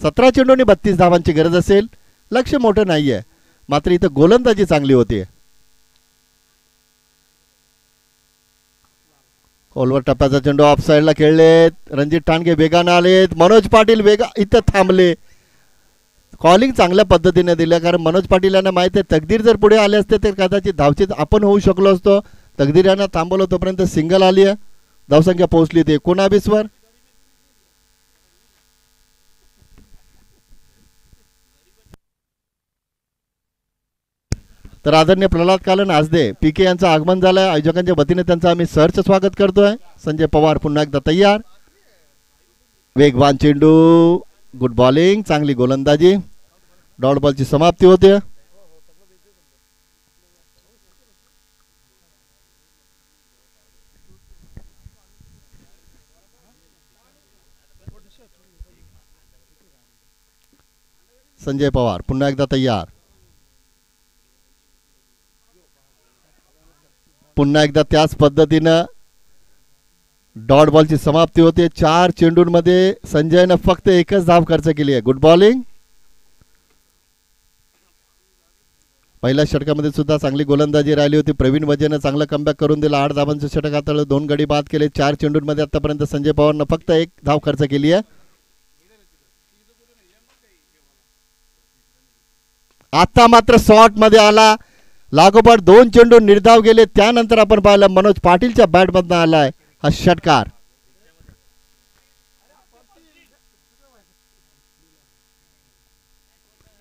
17 चेंडूंनी 32 धावांची गरज असेल. लक्ष मोठं नाहीये मात्र इथं गोलंदाजी चांगली होती. खोलवर टप्प्याचा चेंडू ऑफ साईडला खेळलेत. रणजित ठाणगे वेगानं आलेत. मनोज पाटील इथं थांबले. कॉलिंग चांगल्या पद्धतीने दिलं कारण मनोज पाटील यांना माहिती आहे तकदीर जर पुढे आले असते तर कदाचित धावचीत आपण होऊ शकलो असतो. तकदीर यांना थांबवलं तोपर्यंत सिंगल आली आहे. धावसंख्या पोहोचली ते 19 वर. तर आदरणीय प्रल्हाद कालन आजदे पीके यांचं आगमन झालंय. आयोजकांच्या वतीने त्यांचं आम्ही सहर्ष स्वागत करतोय. संजय पवार पुन्हा एकदा तयार. वेगवान चेंडू. Good bowling. चांगली गोलंदाजी. डॉट बॉलची समाप्ती होते. संजय पवार पुन्हा एकदा तयार. पुन्हा एकदा त्याच पद्धतीनं डॉट बॉलची समाप्ती होते. 4 चेंडूंमध्ये संजयनं फक्त 1च धाव खर्च केली आहे. Good bowling. पहिल्या षटकामध्ये सुद्धा चांगली गोलंदाजी राहिली होती. प्रवीण वैजेनं चांगलं कमबॅक करून दिलं. 8 धावांचं षटक हाताळलं. 2 गडी बाद केले. 4 चेंडूंमध्ये आतापर्यंत संजय पवारनं फक्त 1 धाव खर्च केली आहे. आता मात्र शॉट मध्ये आला. लागोपाठ 2 चेंडू निर्धाव गेले. त्यानंतर आपण पाहिलं मनोज पाटीलच्या बॅटमधनं आलाय हा षटकार.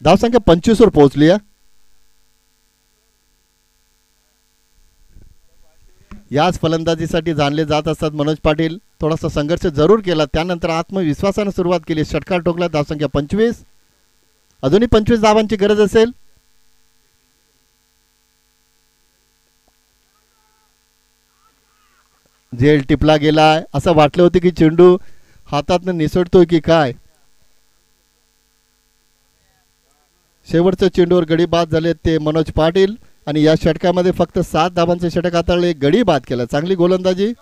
धावसंख्या 25 वर पोहोचली आहे. याच फलंदाजीसाठी जाणले जात असतात मनोज पाटील. थोडासा संघर्ष जरूर केला त्यानंतर आत्मविश्वासाने सुरुवात केली. षटकार ठोकला. धावसंख्या 25. अजूनही 25 धावांची गरज असेल. झेल टिपला गेलाय. असं वाटलं होतं की चेंडू हातातनं निसटतोय की काय. शेवटच्या चेंडूवर गडी बाद झाले ते मनोज पाटील. आणि या षटकामध्ये फक्त 7 धावांचे षटक हाताळले, गडी बाद केला. चांगली गोलंदाजी.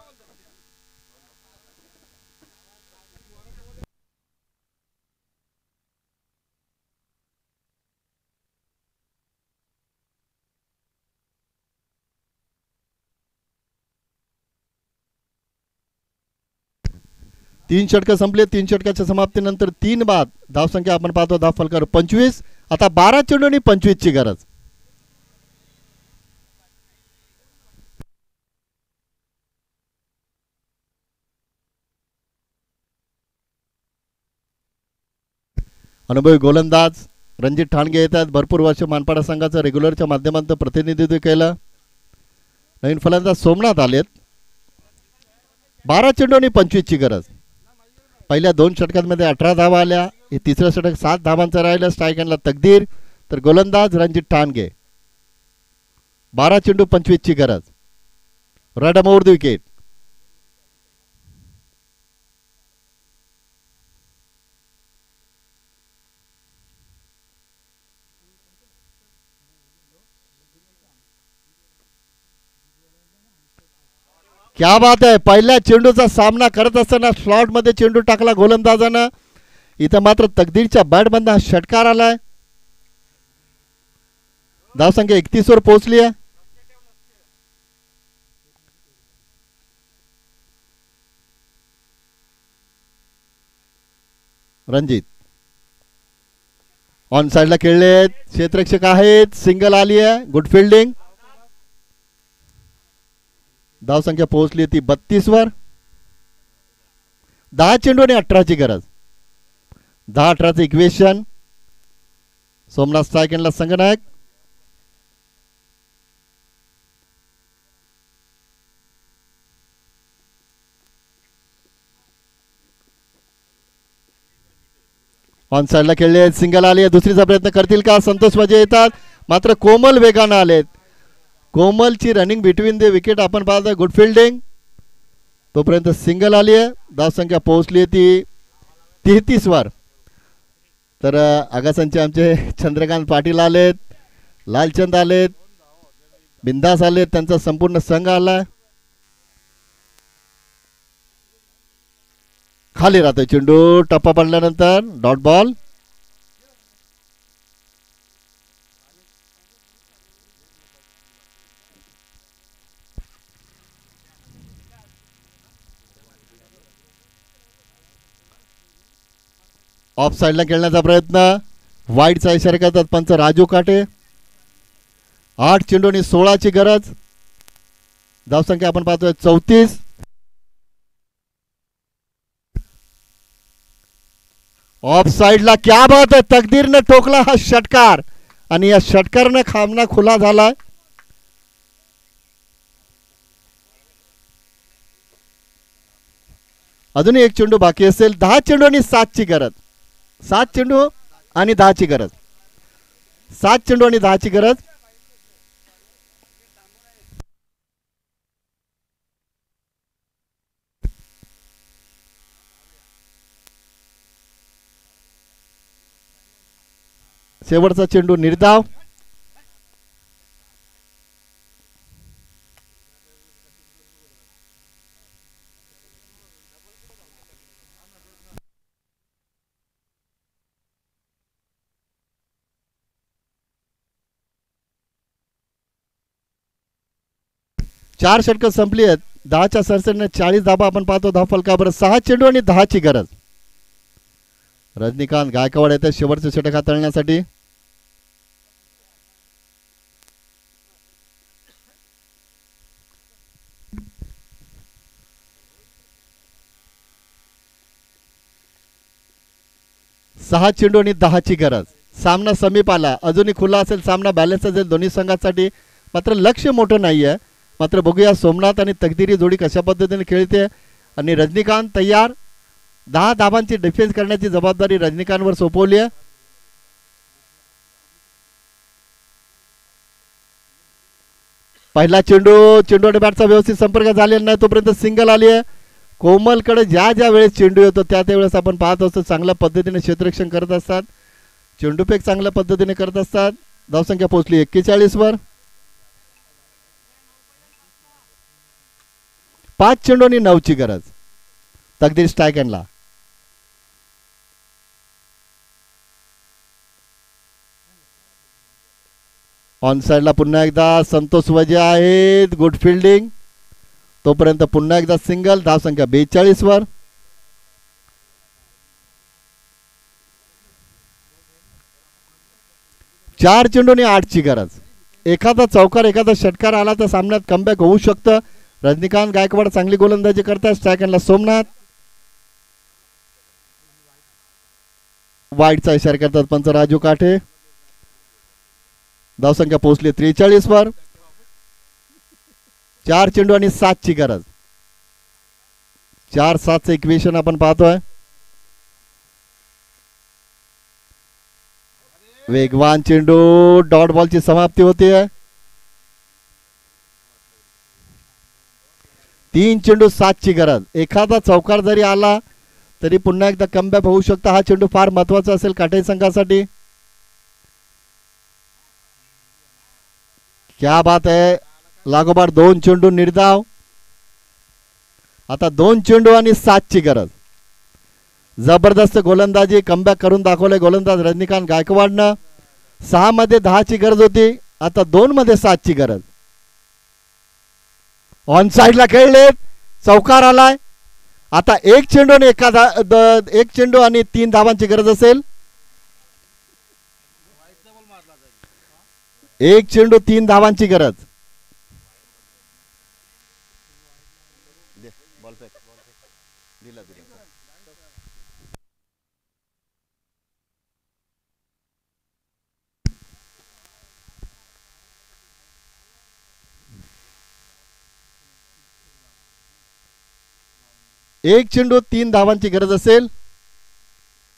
तीन षटक संपले. 3 षटकाच्या समाप्तीनंतर 3 बाद. धावसंख्या आपण पाहतो धाव फलकावर 25. आता 12 चेंडू आणि 25 ची गरज. अनुभवी गोलंदाज रणजित ठाणगे येतात. भरपूर वर्ष मानपाडा संघाचं रेग्युलरच्या माध्यमातून प्रतिनिधित्व केलं. नवीन फलंदाज सोमनाथ आलेत. 12 चेंडू आणि 25 ची गरज. पहिल्या 2 षटकांमध्ये 18 धावा आल्या. हे तिसरं षटक 7 धावांचं राहिलं. स्ट्राईक एंडला तकदीर. तर गोलंदाज रणजित ठाणगे. 12 चेंडू 25 ची गरज. रडम ओव्हर द विकेट. क्या बात आहे. पहिल्या चेंडूचा सामना करत असताना स्लॉट मध्ये चेंडू टाकला गोलंदाजानं. इथं मात्र तकदीरच्या बॅटमधनं हा षटकार आलाय. धावसंख्या 31 वर पोहोचली आहे. रणजित ऑन साइडला खेळलेत. क्षेत्ररक्षक आहेत. सिंगल आली आहे. Good fielding. धावसंख्या पोहोचली ती 32 वर. 10 चेंडू आणि 18 ची गरज. 10-18 इक्वेशन. सोमनाथ स्ट्राईक एंडला संघनायक. ऑन साइडला खेळले. सिंगल आली आहे. दुसरीचा प्रयत्न करतील का? संतोष वजे येतात. मात्र कोमल वेगानं आलेत. कोमलची रनिंग बिटवीन द विकेट आपण पाहतोय. Good fielding. तोपर्यंत सिंगल आली आहे. धावसंख्या पोहोचली ती 33 वर. तर आगासांचे आमचे चंद्रकांत पाटील आलेत. लालचंद आलेत. बिंदास आलेत. त्यांचा संपूर्ण संघ आला. खाली राहतोय चेंडू. टप्पा पडल्यानंतर डॉट बॉल. ऑफ साइडला खेळण्याचा प्रयत्न. वाईडचा इशारा करतात पंच राजू काटे. 8 चेंडू आणि 16 ची गरज. धावसंख्या आपण पाहतोय 34. ऑफ साइडला क्या बात आहे. तकदीरने ठोकला हा षटकार आणि या षटकारने खामना खुला झालाय. अजूनही एक चेंडू बाकी असेल. 10 चेंडू आणि 7 ची गरज. 7 चेंडू आणि 10 ची गरज. 7 चेंडू आणि 10 ची गरज. शेवटचा चेंडू निर्धाव. चार षटकं संपली आहेत. 10च्या सरसरीने 40 धाबा आपण पाहतो धाव फलकावर. 6 चेंडू आणि 10 ची गरज. रजनीकांत गायकवाड येते शेवटचे षटक हाताळण्यासाठी. सहा चेंडू आणि 10 ची गरज. सामना समीप आला. अजूनही खुला असेल सामना. बॅलन्स असेल दोन्ही संघांसाठी. मात्र लक्ष मोठं नाहीये. मात्र बघूया सोमनाथ आणि तकदीरी जोडी कशा पद्धतीने खेळते. आणि रजनीकांत तयार. 10 धावांची डिफेन्स करण्याची जबाबदारी रजनीकांतवर सोपवली आहे. पहिला चेंडू आणि बॅटचा व्यवस्थित संपर्क झालेला नाही. तोपर्यंत सिंगल आली आहे. कोमलकडे ज्या ज्या वेळेस चेंडू येतो त्या त्यावेळेस आपण पाहत असतो चांगल्या पद्धतीने क्षेत्ररक्षण करत असतात. चेंडूफेक चांगल्या पद्धतीने करत असतात. धावसंख्या पोहोचली 41 वर. 5 चेंडू आणि 9ची गरज. तकदीर स्ट्राईक एंडला. ऑन साइडला पुन्हा एकदा संतोष वजे आहेत. Good fielding. तोपर्यंत पुन्हा एकदा सिंगल. धावसंख्या 42 वर. चार चेंडू आणि 8ची गरज. एखादा चौकार एखादा षटकार आला तर सामन्यात कमबॅक होऊ शकतं. रजनीकांत गायकवाड चांगली गोलंदाजी करतात. स्ट्राईक एंडला सोमनाथ. वाईडचा इशारा करतात पंच राजू काठे. धावसंख्या पोहोचली 43 वर. 4 चेंडू आणि 7ची गरज. 4-7चं इक्वेशन आपण पाहतोय. वेगवान चेंडू. डॉट बॉलची समाप्ती होते. 3 चेंडू 7ची गरज. एखादा चौकार जरी आला तरी पुन्हा एकदा कमबॅक होऊ शकता. हा चेंडू फार महत्वाचा असेल काठाई संघासाठी. क्या बात आहे. लागोपाठ 2 चेंडू निर्धाव. आता 2 चेंडू आणि 7ची गरज. जबरदस्त गोलंदाजी कमबॅक करून दाखवले गोलंदाज रजनीकांत गायकवाडनं. 6 मध्ये 10ची गरज होती. आता 2 मध्ये 7ची गरज. ऑन साइडला खेळलेत. चौकार आलाय. आता 1 चेंडू आणि 1 चेंडू आणि 3 धावांची गरज असेल. 1 चेंडू 3 धावांची गरज. एक चेंडू 3 धावांची गरज असेल.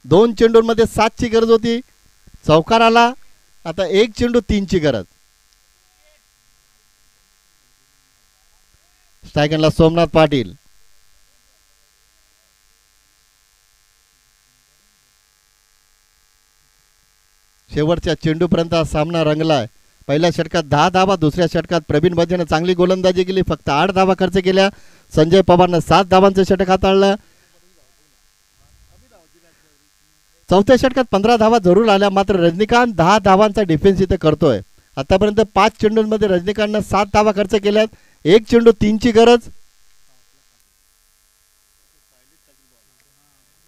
2 चेंडूंमध्ये 7ची गरज होती. चौकार आला. आता 1 चेंडू 3ची गरज. स्ट्राईक एंडला सोमनाथ पाटील. शेवटच्या चेंडूपर्यंत हा सामना रंगलाय. पहिल्या षटकात 10 धावा. दुसऱ्या षटकात प्रवीण भजेनं चांगली गोलंदाजी केली. फक्त 8 धावा खर्च केल्या. संजय पवारनं 7 धावांचं षटक हाताळलं. चौथ्या षटकात 15 धावा जरूर आल्या. मात्र रजनीकांत 10 धावांचा डिफेन्स इथे करतोय. आतापर्यंत 5 चेंडूंमध्ये रजनीकांतनं 7 धावा खर्च केल्यात. 1 चेंडू 3ची गरज.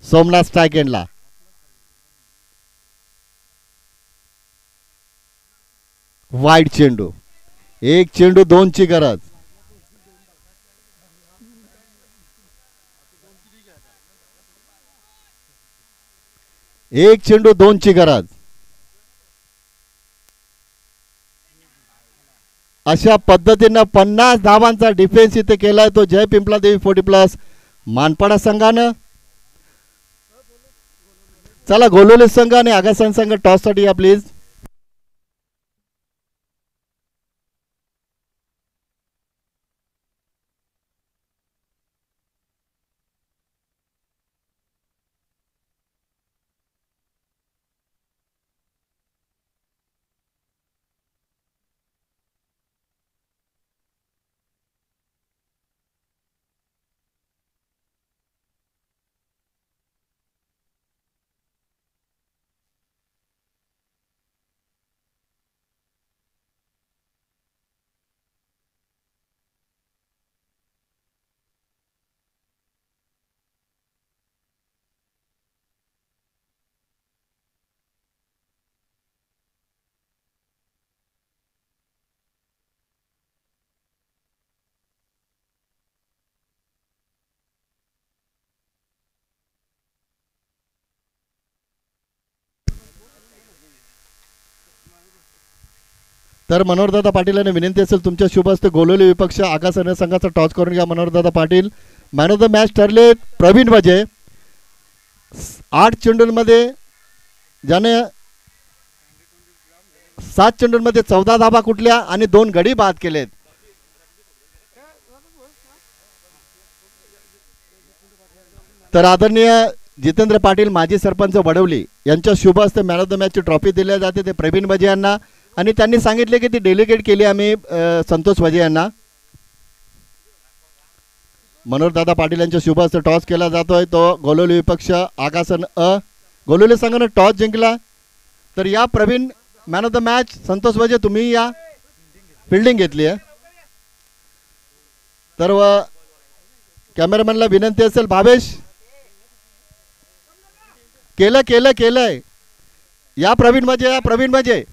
सोमनाथ स्ट्राईक एंडला. वाईड चेंडू. 1 चेंडू 2ची गरज. एक चेंडू 2ची गरज. अशा पद्धतीनं 50 धावांचा डिफेन्स इथे केलाय तो जय पिंपला देवी 40+ मानपाडा संघानं. चला गोलोली संघ आणि आगासन संघ टॉस साठी या प्लीज. तर मनोहरदादा पाटील यांना विनंती असेल तुमच्या शुभ हस्ते गोलोली विपक्ष आकाश संघाचा टॉस करून घ्या. मनोहरदादा Patil. Man of the match ठरले प्रवीण वजे. 8 चेंडूंमध्ये ज्याने 7 चेंडूंमध्ये 14 धावा कुठल्या आणि 2 गडी बाद केलेत. तर आदरणीय जितेंद्र पाटील माजी सरपंच वडवली यांच्या शुभ हस्ते मॅन ऑफ द मॅचची ट्रॉफी दिली जाते ते प्रवीण वजे यांना. आणि त्यांनी सांगितले की ती डेलिगेट केली आम्ही संतोष वजे यांना. मनोहरदादा पाटील यांच्या शुभ हस्ते टॉस केला जातोय. तो गोलोली विपक्ष आकाशन गोलोली संघानं टॉस जिंकला. तर या Pravin man of the match Santosh Waje तुम्ही या. फिल्डिंग घेतली आहे. तर कॅमेरामॅनला विनंती असेल भावेश केलंय या प्रवीण वजे